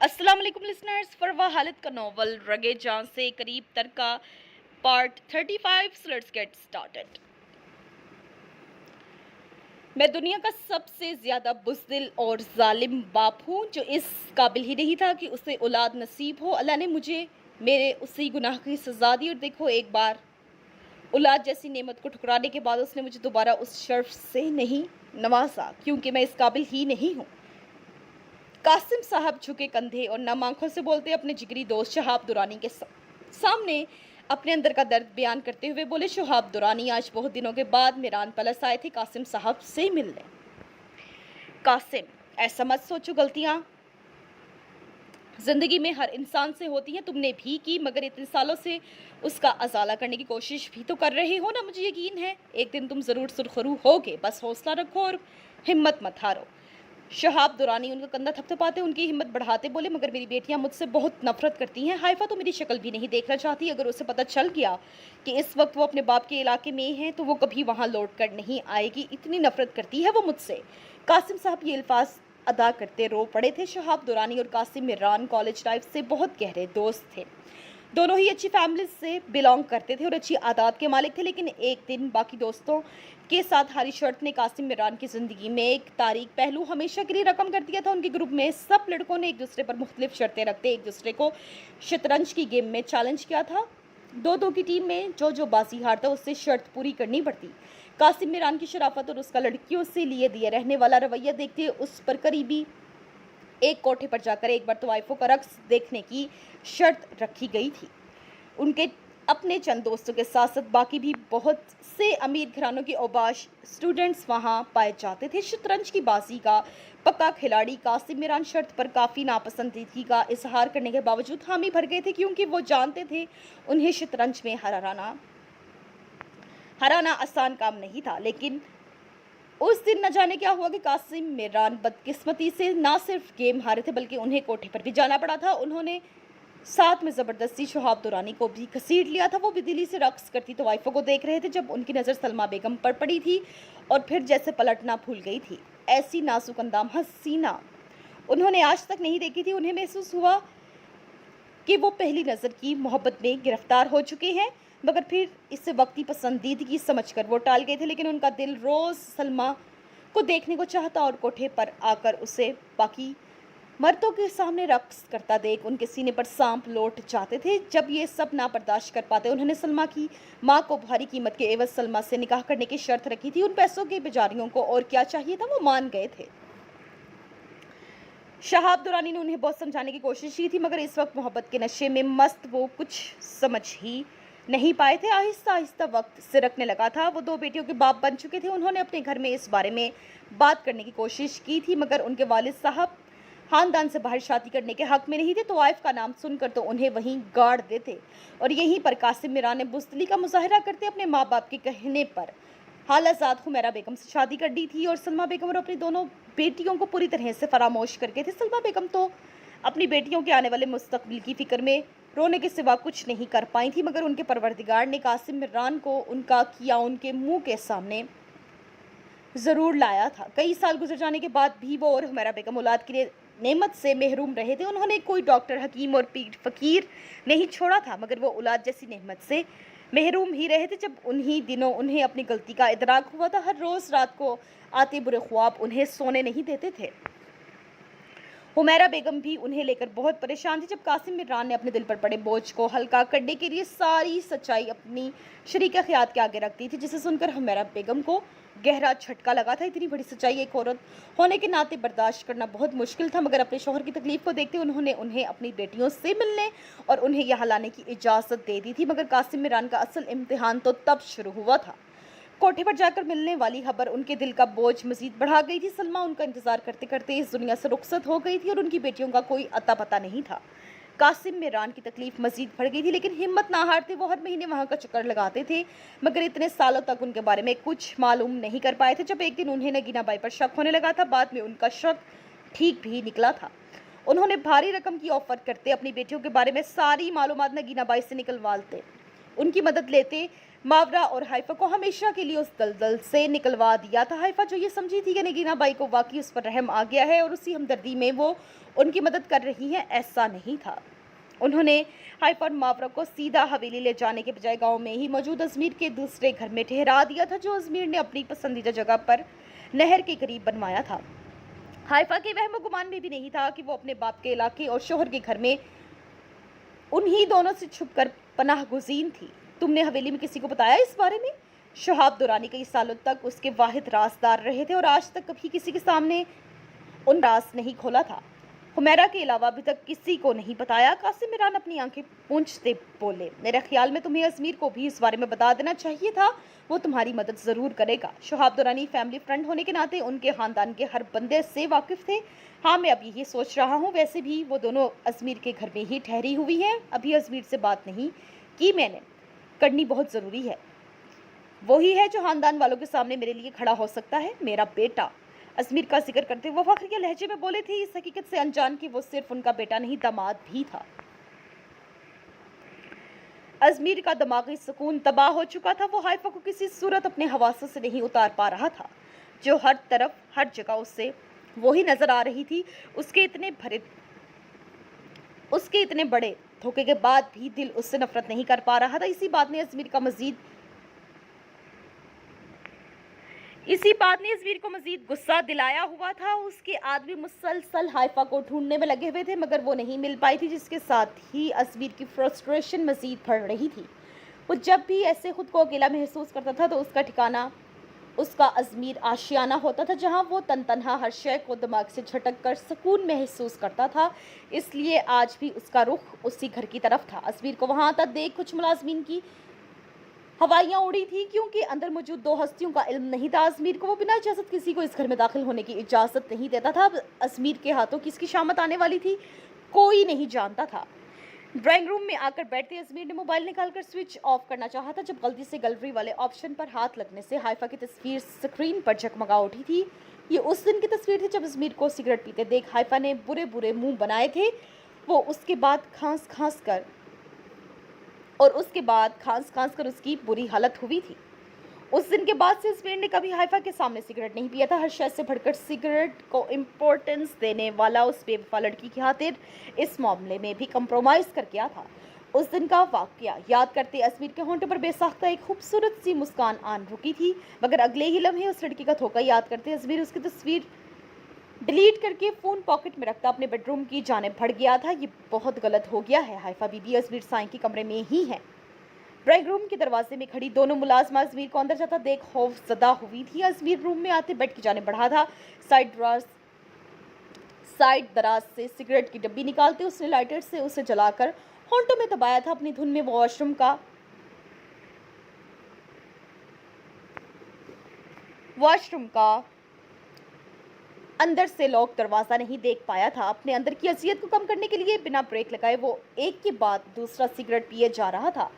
अस्सलाम वालेकुम लिसनर्स। फरवा हालिद का नॉवल रगे जान से करीब तर का part 35। So let's get started। मैं दुनिया का सबसे ज्यादा बुज़दिल और जालिम बाप हूँ जो इस काबिल ही नहीं था कि उसे औलाद नसीब हो। अल्लाह ने मुझे मेरे उसी गुनाह की सजा दी और देखो, एक बार औलाद जैसी नेमत को ठुकराने के बाद उसने मुझे दोबारा उस शर्फ से नहीं नवाजा, क्योंकि मैं इस काबिल ही नहीं हूँ। कासिम साहब झुके कंधे और नम आंखों से बोलते अपने जिगरी दोस्त शहाब दुरानी के सामने अपने अंदर का दर्द बयान करते हुए बोले, शहाब दुरानी आज बहुत दिनों के बाद मीरान पलस आए थे कासिम साहब से मिलने। कासिम, ऐसा मत सोचो, गलतियां जिंदगी में हर इंसान से होती हैं, तुमने भी की, मगर इतने सालों से उसका अजाला करने की कोशिश भी तो कर रहे हो ना। मुझे यकीन है एक दिन तुम जरूर सुरखरू होगे, बस हौसला रखो और हिम्मत मत हारो। शहाब दुरानी उनका कंधा थपथपाते उनकी हिम्मत बढ़ाते बोले, मगर मेरी बेटियां मुझसे बहुत नफरत करती हैं। हाइफा तो मेरी शक्ल भी नहीं देखना चाहती। अगर उसे पता चल गया कि इस वक्त वो अपने बाप के इलाके में है तो वो कभी वहां लौट कर नहीं आएगी। इतनी नफरत करती है वो मुझसे। कासिम साहब ये अल्फाज अदा करते रो पड़े थे। शहाब दुरानी और कासिम मीरान कॉलेज लाइफ से बहुत गहरे दोस्त थे। दोनों ही अच्छी फैमिली से बिलोंग करते थे और अच्छी आदत के मालिक थे। लेकिन एक दिन बाकी दोस्तों के साथ हारी शर्त ने कासिम मीरान की जिंदगी में एक तारीख पहलू हमेशा के लिए रकम कर दिया था। उनके ग्रुप में सब लड़कों ने एक दूसरे पर मुख्तलिफ शर्तें रखते एक दूसरे को शतरंज की गेम में चैलेंज किया था। दो दो की टीम में जो बाजी हारता उससे शर्त पूरी करनी पड़ती। कासिम मीरान की शराफत और उसका लड़कियों से लिए दिए रहने वाला रवैया देखते उस पर करीबी एक कोठे पर जाकर एक बार तवाइफों का रक्स देखने की शर्त रखी गई थी। उनके अपने चंद दोस्तों के साथ साथ बाकी भी बहुत से अमीर घरानों के औबाश स्टूडेंट्स वहां पाए जाते थे। शतरंज की बाजी का पक्का खिलाड़ी कासिम मीरान शर्त पर काफ़ी नापसंदीदगी का इजहार करने के बावजूद हामी भर गए थे, क्योंकि वो जानते थे उन्हें शतरंज में हराना हराना आसान काम नहीं था। लेकिन उस दिन न जाने क्या हुआ कि कासिम मीरान बदकिस्मती से ना सिर्फ गेम हारे थे बल्कि उन्हें कोठे पर भी जाना पड़ा था। उन्होंने साथ में जबरदस्ती शहाब दुरानी को भी घसीट लिया था। वो बिजली से रक्स करती तवाइफों को देख रहे थे जब उनकी नज़र सलमा बेगम पर पड़ी थी और फिर जैसे पलटना भूल गई थी। ऐसी नाजुक अंदाम हसीना उन्होंने आज तक नहीं देखी थी। उन्हें महसूस हुआ कि वो पहली नज़र की मोहब्बत में गिरफ्तार हो चुके हैं, मगर फिर इसे वक्ती पसंदीदगी समझकर वो टाल गए थे। लेकिन उनका दिल रोज़ सलमा को देखने को चाहता और कोठे पर आकर उसे बाकी मर्दों के सामने रक्स करता देख उनके सीने पर सांप लौट जाते थे। जब ये सब ना बर्दाश्त कर पाते उन्होंने सलमा की माँ को भारी कीमत के एवज सलमा से निकाह करने की शर्त रखी थी। उन पैसों के बेजारियों को और क्या चाहिए था, वो मान गए थे। शहाब दुरानी ने उन्हें बहुत समझाने की कोशिश की थी, मगर इस वक्त मोहब्बत के नशे में मस्त वो कुछ समझ ही नहीं पाए थे। आहिस्ता आहिस्ता वक्त सिरकने लगा था। वो दो बेटियों के बाप बन चुके थे। उन्होंने अपने घर में इस बारे में बात करने की कोशिश की थी, मगर उनके वालिद साहब खानदान से बाहर शादी करने के हक में नहीं थे। तो आइफ का नाम सुनकर तो उन्हें वहीं गाड़ देते और यहीं पर कासिम मीरान ने बुज़दिली का मुजाहरा करते अपने माँ बाप के कहने पर हालाजाद हुमैरा बेगम से शादी कर दी थी और सलमा बेगम और अपनी दोनों बेटियों को पूरी तरह से फरामोश करके थे। सलमा बेगम तो अपनी बेटियों के आने वाले मुस्तकबिल की फिक्र में रोने के सिवा कुछ नहीं कर पाई थी, मगर उनके परवरदिगार ने कासिम मीरान को उनका किया उनके मुंह के सामने ज़रूर लाया था। कई साल गुजर जाने के बाद भी वो और हुमैरा बेगम औलाद के लिए नेमत से महरूम रहे थे। उन्होंने कोई डॉक्टर, हकीम और पीर फकीर नहीं छोड़ा था, मगर वो औलाद जैसी नेमत से महरूम ही रहे थे। जब उन्हीं दिनों उन्हें अपनी गलती का इदराक हुआ था, हर रोज़ रात को आते बुरे ख्वाब उन्हें सोने नहीं देते थे। हुमैरा बेगम भी उन्हें लेकर बहुत परेशान थी। जब कासिम मीरान ने अपने दिल पर पड़े बोझ को हल्का करने के लिए सारी सच्चाई अपनी शरीका ख्यात के आगे रख दी थी, जिसे सुनकर हुमैरा बेगम को गहरा झटका लगा था। इतनी बड़ी सच्चाई एक औरत होने के नाते बर्दाश्त करना बहुत मुश्किल था, मगर अपने शौहर की तकलीफ को देखते उन्होंने उन्हें अपनी बेटियों से मिलने और उन्हें यहाँ लाने की इजाज़त दे दी थी। मगर कासिम मीरान का असल इम्तिहान तो तब शुरू हुआ था। कोठे पर जाकर मिलने वाली खबर उनके दिल का बोझ मजीद बढ़ा गई थी। सलमा उनका इंतजार करते करते इस दुनिया से रुखसत हो गई थी और उनकी बेटियों का कोई अता पता नहीं था। कासिम मीरान की तकलीफ मजीद बढ़ गई थी, लेकिन हिम्मत ना हारते वो हर महीने वहां का चक्कर लगाते थे, मगर इतने सालों तक उनके बारे में कुछ मालूम नहीं कर पाए थे। जब एक दिन उन्हें नगीना बाई पर शक होने लगा था, बाद में उनका शक ठीक भी निकला था। उन्होंने भारी रकम की ऑफर करते अपनी बेटियों के बारे में सारी मालूमात नगीना बाई से निकलवाते। उनकी मदद लेते मावरा और हाइफा को हमेशा के लिए उस दलदल से निकलवा दिया था। हाइफा जो ये समझी थी कि नगीना बाई को वाकई उस पर रहम आ गया है और उसी हमदर्दी में वो उनकी मदद कर रही है, ऐसा नहीं था। उन्होंने हाइफा और मावरा को सीधा हवेली ले जाने के बजाय गांव में ही मौजूद अजमीर के दूसरे घर में ठहरा दिया था, जो अजमीर ने अपनी पसंदीदा जगह पर नहर के करीब बनवाया था। हाइफा के वहम गुमान में भी नहीं था कि वो अपने बाप के इलाके और शोहर के घर में उन्हीं दोनों से छुपकर पनाह गुज़ीन थी। तुमने हवेली में किसी को बताया इस बारे में? शहाब दुरानी कई सालों तक उसके वाहिद राजदार रहे थे और आज तक कभी किसी के सामने उन राज नहीं खोला था। हुमैरा के अलावा अभी तक किसी को नहीं बताया। कासिम मीरान अपनी आंखें पूंछते बोले, मेरे ख्याल में तुम्हें अजमीर को भी इस बारे में बता देना चाहिए था, वो तुम्हारी मदद ज़रूर करेगा। शहाब दुरानी फैमिली फ्रेंड होने के नाते उनके ख़ानदान के हर बंदे से वाकिफ़ थे। हाँ, मैं अब यही सोच रहा हूँ, वैसे भी वो दोनों अजमीर के घर में ही ठहरी हुई हैं। अभी अजमीर से बात नहीं की मैंने, करनी बहुत ज़रूरी है। वही है जो ख़ानदान वालों के सामने मेरे लिए खड़ा हो सकता है, मेरा बेटा। अजमीर का जिक्र करते हुए फख्र के लहजे में बोले थे, इस हकीकत से अनजान कि वो सिर्फ उनका बेटा नहीं, दामाद भी था। अजमीर का दिमागी सुकून तबाह हो चुका था। वो हाइफा को किसी सूरत अपने हवासों से नहीं उतार पा रहा था, जो हर तरफ हर जगह उससे वही नजर आ रही थी। उसके इतने बड़े धोखे के बाद भी दिल उससे नफरत नहीं कर पा रहा था। इसी बात ने अजमीर को मजीद गुस्सा दिलाया हुआ था। उसके आदमी मुसलसल हाइफा को ढूंढने में लगे हुए थे, मगर वो नहीं मिल पाई थी, जिसके साथ ही अजमीर की फ्रस्ट्रेशन मजीद बढ़ रही थी। वो जब भी ऐसे खुद को अकेला महसूस करता था तो उसका ठिकाना उसका अजमीर आशियाना होता था, जहां वो तनहा हर शय को दिमाग से झटक कर सुकून महसूस करता था। इसलिए आज भी उसका रुख उसी घर की तरफ था। अजमीर को वहां आता देख कुछ मुलाजमीन की हवाइयाँ उड़ी थी, क्योंकि अंदर मौजूद दो हस्तियों का इल्म नहीं था अजमीर को। वो बिना इजाज़त किसी को इस घर में दाखिल होने की इजाज़त नहीं देता था। अब अजमीर के हाथों किसकी शामत आने वाली थी, कोई नहीं जानता था। ड्राइंग रूम में आकर बैठते अजमीर ने मोबाइल निकालकर स्विच ऑफ करना चाहा था, जब गलती से गैलरी वाले ऑप्शन पर हाथ लगने से हाइफा की तस्वीर स्क्रीन पर जगमगा उठी थी। ये उस दिन की तस्वीर थी जब अजमीर को सिगरेट पीते देख हाइफा ने बुरे बुरे मुंह बनाए थे। वो उसके बाद खांस खांस कर उसकी बुरी हालत हुई थी। उस दिन के बाद से अजमीर ने कभी हाइफा के सामने सिगरेट नहीं पिया था। हर शय से बढ़कर सिगरेट को इम्पोर्टेंस देने वाला उस बेवफा लड़की की खातिर इस मामले में भी कंप्रोमाइज़ कर गया था। उस दिन का वाकया याद करते अजमीर के होंठों पर बेसाख्ता एक खूबसूरत सी मुस्कान आन रुकी थी, मगर अगले ही लम्हे उस लड़की का धोखा याद करते अजमीर उसकी तस्वीर डिलीट करके फ़ोन पॉकेट में रखता अपने बेडरूम की जानिब बढ़ गया था। ये बहुत गलत हो गया है। हाइफा बीबी अजमीर साईं के कमरे में ही है। ड्राइंग रूम के दरवाजे में खड़ी दोनों मुलाजमा अजमीर को अंदर जाता देख खौफजदा हुई थी। अजमीर रूम में आते बेड की जानिब बढ़ा था। साइड दराज से सिगरेट की डब्बी निकालते उसने लाइटर से उसे जलाकर होंठों में दबाया था। अपनी धुन में वो वॉशरूम का अंदर से लॉक दरवाज़ा नहीं देख पाया था। अपने अंदर की अजियत को कम करने के लिए बिना ब्रेक लगाए वो एक के बाद दूसरा सिगरेट पिए जा रहा था।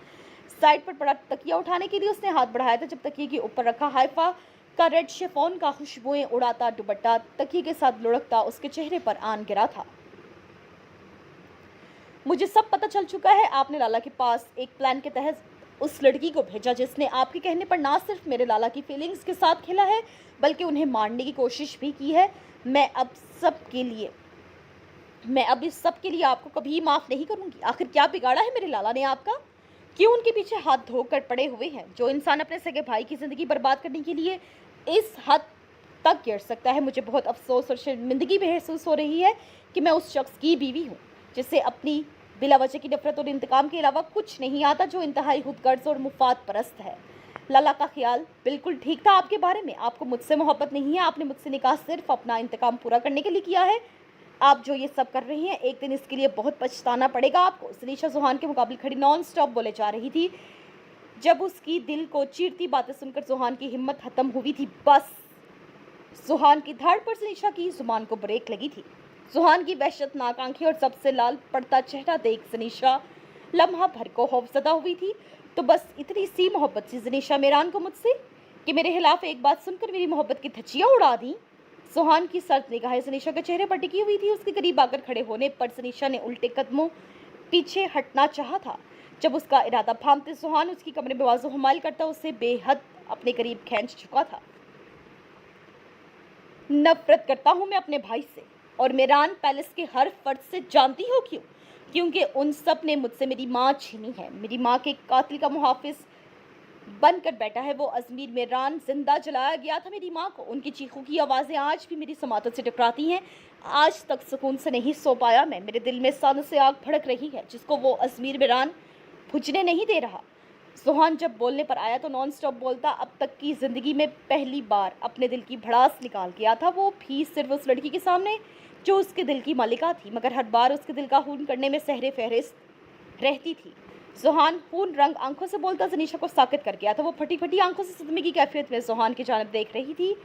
साइड पर पड़ा तकिया उठाने के लिए उसने हाथ बढ़ाया था, जब तकिए के ऊपर रखा हाइफा का रेड शिफॉन का खुशबुएं उड़ाता दुपट्टा तकिए के साथ लुढ़कता उसके चेहरे पर आन गिरा था। मुझे सब पता चल चुका है। आपने लाला के पास एक प्लान के तहत उस लड़की को भेजा, जिसने आपके कहने पर ना सिर्फ मेरे लाला की फीलिंग्स के साथ खेला है, बल्कि उन्हें मारने की कोशिश भी की है। मैं अब इस सब के लिए आपको कभी माफ़ नहीं करूंगी। आखिर क्या बिगाड़ा है मेरे लाला ने आपका? क्यों उनके पीछे हाथ धोकर पड़े हुए हैं? जो इंसान अपने सगे भाई की ज़िंदगी बर्बाद करने के लिए इस हद तक गिर सकता है। मुझे बहुत अफसोस और शर्मिंदगी महसूस हो रही है कि मैं उस शख्स की बीवी हूँ जिसे अपनी बिला वजह की नफरत और इंतकाम के अलावा कुछ नहीं आता, जो इंतहाई खुदगर्ज और मुफाद परस्त है। लाला का ख्याल बिल्कुल ठीक था आपके बारे में। आपको मुझसे मोहब्बत नहीं है। आपने मुझसे निकाह सिर्फ अपना इंतकाम पूरा करने के लिए किया है। आप जो ये सब कर रही हैं, एक दिन इसके लिए बहुत पछताना पड़ेगा आपको। सनीशा सुहान के मुकाबले खड़ी नॉन स्टॉप बोले जा रही थी। जब उसकी दिल को चीरती बातें सुनकर सुहान की हिम्मत खत्म हुई थी। बस सुहान की धड़ पर सनीशा की जुबान को ब्रेक लगी थी। सुहान की वहशतनाक आंखें और सबसे लाल पड़ता चेहरा देख सनीशा लम्हा भर को खौफजदा हुई थी। तो बस इतनी सी मोहब्बत थी सनीशा मीरान को मुझसे कि मेरे खिलाफ एक बात सुनकर मेरी मोहब्बत की धज्जियां उड़ा दी। सुहान की सर्द निगाहें सनीशा के चेहरे पर टिकी हुई थी। उसके करीब आकर खड़े होने पर सनीशा ने उल्टे कदमों पीछे हटना चाहा था। जब उसका इरादा भांपते सुहान उसकी कमरे में वाजो हमाल करता उसे बेहद अपने करीब खींच चुका था। नफरत करता हूं मैं अपने भाई से और मेरान पैलेस के हर फर्द से। जानती हो क्यों? क्योंकि उन सब ने मुझसे मेरी माँ छीनी है। मेरी माँ के कातिल का मुहाफिज बनकर बैठा है वो अजमीर मेरान। जिंदा जलाया गया था मेरी माँ को। उनकी चीखों की आवाज़ें आज भी मेरी समातों से टकराती हैं। आज तक सुकून से नहीं सो पाया मैं। मेरे दिल में सालों से आग भड़क रही है जिसको वो अजमीर मेरान बुझने नहीं दे रहा। सुहान जब बोलने पर आया तो नॉन स्टॉप बोलता। अब तक की ज़िंदगी में पहली बार अपने दिल की भड़ास निकाल गया था, वो भी सिर्फ उस लड़की के सामने जो उसके दिल की मालिका थी, मगर हर बार उसके दिल का खून करने में सहरे फहरिस्त रहती थी। सुहान खून रंग आंखों से बोलता जनीशा को साकित कर गया था। वो फटी फटी आंखों से सदमे की कैफियत में सुहान की जानब देख रही थी।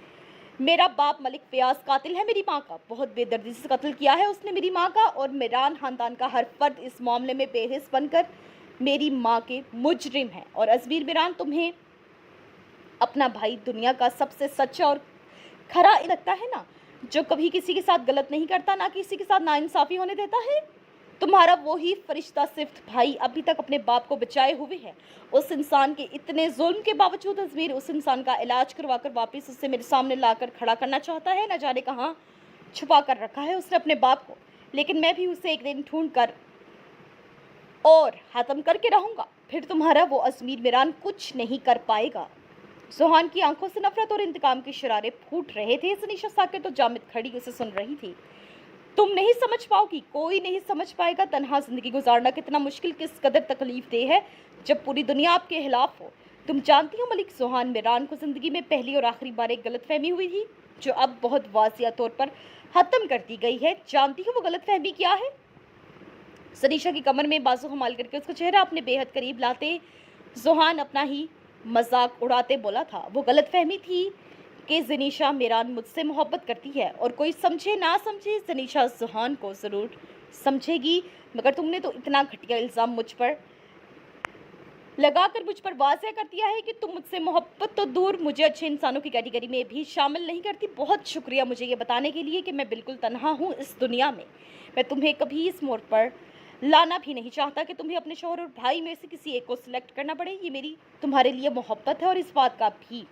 मेरा बाप मलिक फयाज कातिल है मेरी माँ का। बहुत बेदर्दी से कत्ल किया है उसने मेरी माँ का, और मेरान खानदान का हर फर्द इस मामले में बेहिस बनकर मेरी माँ के मुजरिम है। और अजमीर मेरान, तुम्हें अपना भाई दुनिया का सबसे सच्चा और खरा लगता है ना, जो कभी किसी के साथ गलत नहीं करता, ना किसी के साथ नाइंसाफी होने देता है। तुम्हारा वही फरिश्ता सिफ्त भाई अभी तक अपने बाप को बचाए हुए है। उस इंसान के इतने जुल्म के बावजूद अजमीर उस इंसान का इलाज करवाकर वापस उसे मेरे सामने लाकर खड़ा करना चाहता है। न जाने कहाँ छुपा कर रखा है उसने अपने बाप को, लेकिन मैं भी उसे एक दिन ढूंढ कर और खत्म करके रहूंगा। फिर तुम्हारा वो अजमीर मेरान कुछ नहीं कर पाएगा। सुहान की आंखों से नफरत और इंतकाम के शरारे फूट रहे थे। सनीशा साकिर तो जामिद खड़ी उसे सुन रही थी। तुम नहीं समझ पाओगी, कोई नहीं समझ पाएगा तन्हा जिंदगी गुजारना कितना मुश्किल, किस कदर तकलीफ दे है जब पूरी दुनिया आपके खिलाफ हो। तुम जानती हो मलिक, सुहान मेरान को जिंदगी में पहली और आखिरी बार एक गलतफहमी हुई थी जो अब बहुत वाजिया तौर पर खत्म कर दी गई है। जानती हो वो गलतफहमी क्या है? सनीशा की कमर में बाजू हमाल करके उसका चेहरा अपने बेहद करीब लाते सुहान अपना ही मजाक उड़ाते बोला था। वो गलतफहमी थी कि जनीशा मेरान मुझसे मोहब्बत करती है, और कोई समझे ना समझे जनीशा सुहान को ज़रूर समझेगी। मगर तुमने तो इतना घटिया इल्ज़ाम मुझ पर लगाकर मुझ पर वाज़ह कर दिया है कि तुम मुझसे मोहब्बत तो दूर मुझे अच्छे इंसानों की कैटेगरी में भी शामिल नहीं करती। बहुत शुक्रिया मुझे ये बताने के लिए कि मैं बिल्कुल तन्हा हूँ इस दुनिया में। मैं तुम्हें कभी इस मोड़ पर लाना भी नहीं चाहता कि तुम्हें अपने शौहर और भाई में से किसी एक को सिलेक्ट करना पड़े। ये मेरी तुम्हारे लिए मोहब्बत है, और इस बात का भी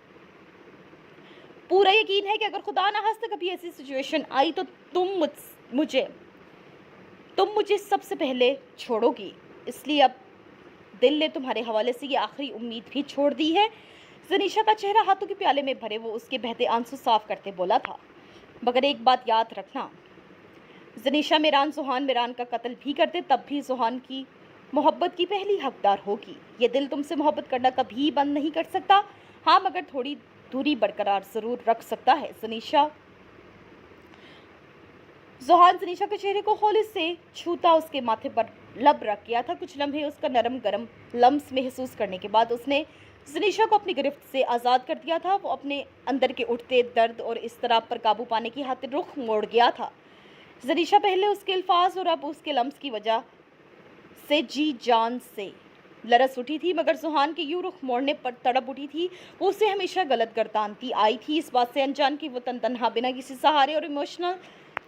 पूरा यकीन है कि अगर खुदा ना खास्ता कभी ऐसी सिचुएशन आई तो तुम मुझे सबसे पहले छोड़ोगी। इसलिए अब दिल ने तुम्हारे हवाले से ये आखिरी उम्मीद भी छोड़ दी है। जनीशा का चेहरा हाथों के प्याले में भरे वो उसके बहते आंसू साफ करते बोला था। मगर एक बात याद रखना, जनीशा मेरान सुहान मेरान का कत्ल भी करते तब भी सुहान की मोहब्बत की पहली हकदार होगी। ये दिल तुमसे मोहब्बत करना कभी बंद नहीं कर सकता। हाँ, मगर थोड़ी दूरी बरकरार जरूर रख सकता है। सुहान जनीशा के चेहरे को होली से छूता उसके माथे पर लब रख गया था। कुछ लम्हे उसका नरम गरम लम्स महसूस करने के बाद उसने जनीशा को अपनी गिरफ्त से आज़ाद कर दिया था। वो अपने अंदर के उठते दर्द और इस तरह पर काबू पाने की खातिर रुख मोड़ गया था। जनीशा पहले उसके अल्फाज और अब उसके लम्स की वजह से जी जान से लरस उठी थी, मगर सुहान के यूं रुख मोड़ने पर तड़प उठी थी। वो उसे हमेशा गलत गर्दानती आई थी, इस बात से अनजान कि वो तन्हा बिना किसी सहारे और इमोशनल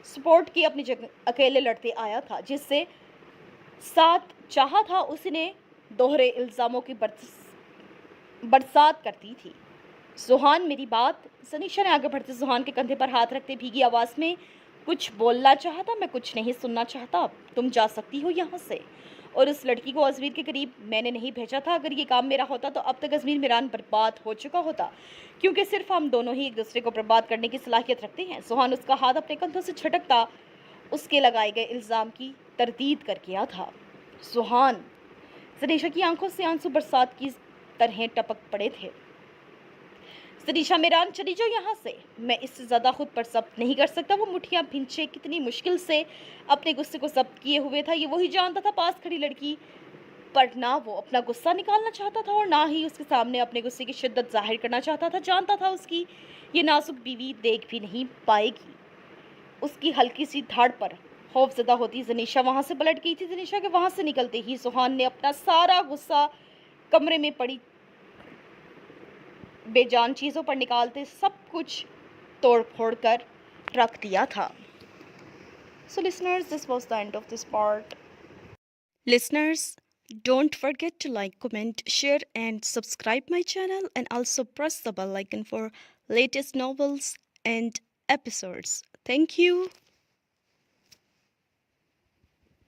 सपोर्ट के अपनी जगह अकेले लड़ते आया था। जिससे साथ चाहा था उसने दोहरे इल्ज़ामों की बरसात करती थी। सुहान, मेरी बात। सनीशा ने आगे बढ़ते सुहान के कंधे पर हाथ रखते भीगी आवाज़ में कुछ बोलना चाहता। मैं कुछ नहीं सुनना चाहता, तुम जा सकती हो यहाँ से। और उस लड़की को अजमीर के करीब मैंने नहीं भेजा था। अगर ये काम मेरा होता तो अब तक अजमीर मेरान बर्बाद हो चुका होता, क्योंकि सिर्फ हम दोनों ही एक दूसरे को बर्बाद करने की सलाहियत रखते हैं। सुहान उसका हाथ अपने कंधों से झटकता उसके लगाए गए इल्ज़ाम की तरदीद कर गया था। सुहान, सनीशा की आंखों से आंसू बरसात की तरह टपक पड़े थे। सनीशा मेरान, चली जाओ यहाँ से, मैं इससे ज़्यादा खुद पर जब्त नहीं कर सकता। वो मुठियाँ भिंचे कितनी मुश्किल से अपने गुस्से को जब्त किए हुए था, ये वही जानता था। पास खड़ी लड़की पर ना वो अपना गुस्सा निकालना चाहता था और ना ही उसके सामने अपने गुस्से की शिद्दत जाहिर करना चाहता था। जानता था उसकी ये नाजुक बीवी देख भी नहीं पाएगी। उसकी हल्की सी धाड़ पर खौफजदा होती जनीशा वहाँ से पलट गई थी। जनीशा के वहाँ से निकलते ही सुहान ने अपना सारा गुस्सा कमरे में पड़ी बेजान चीज़ों पर निकालते सब कुछ तोड़ फोड़ कर रख दिया था। So listeners, this was the end of this part. Listeners, Don't forget to like, comment, share, and subscribe my channel, and also press the bell icon for latest novels and episodes. Thank you.